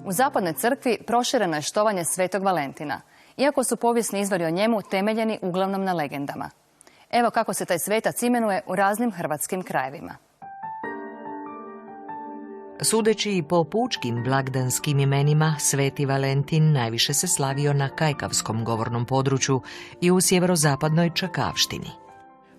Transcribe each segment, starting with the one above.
U zapadnoj crkvi prošireno je štovanje Svetog Valentina, iako su povijesni izvori o njemu temeljeni uglavnom na legendama. Evo kako se taj svetac imenuje u raznim hrvatskim krajevima. Sudeći i po pučkim blagdanskim imenima, Sveti Valentin najviše se slavio na kajkavskom govornom području i u sjeverozapadnoj Čakavštini.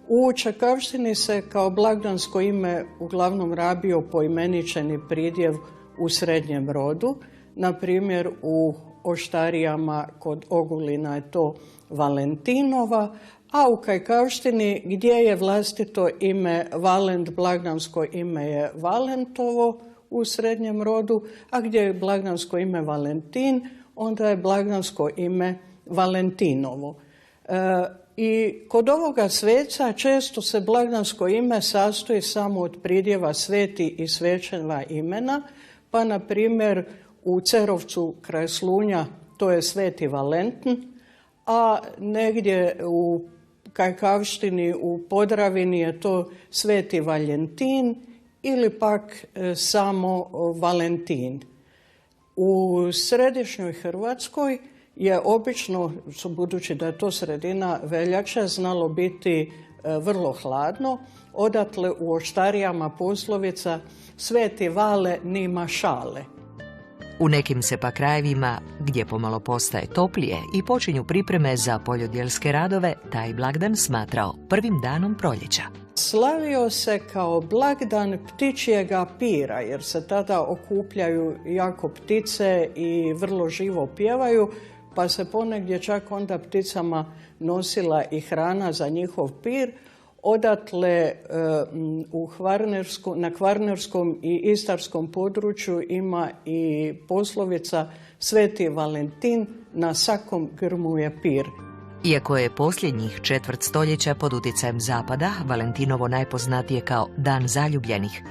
U Čakavštini se kao blagdansko ime uglavnom rabio poimeničeni pridjev u srednjem rodu. Na primjer, u Oštarijama kod Ogulina je to Valentinova, a u Kajkavštini gdje je vlastito ime Valent, blagdansko ime je Valentovo u srednjem rodu, a gdje je blagdansko ime Valentin, onda je blagdansko ime Valentinovo. I kod ovoga sveca često se blagdansko ime sastoji samo od pridjeva sveti i svećena imena, pa na primjer u Cerovcu kraj Slunja to je Sveti Valentin, a negdje u Kajkavštini u Podravini je to Sveti Valjentin ili pak samo Valentin. U središnjoj Hrvatskoj je obično, budući da je to sredina veljače, znalo biti vrlo hladno. Odatle u Oštarijama poslovica Sveti Vale nima šale. U nekim se pa krajevima, gdje pomalo postaje toplije i počinju pripreme za poljodjelske radove, taj blagdan smatrao prvim danom proljeća. Slavio se kao blagdan ptičjega pira, jer se tada okupljaju jako ptice i vrlo živo pjevaju, pa se ponegdje čak onda pticama nosila i hrana za njihov pir. Odatle na kvarnerskom i istarskom području ima i poslovica Sveti Valentin na svakom grmu je pir. Iako je posljednjih četvrt stoljeća pod utjecajem Zapada Valentinovo najpoznatije kao Dan zaljubljenih,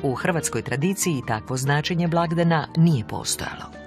u hrvatskoj tradiciji takvo značenje blagdana nije postojalo.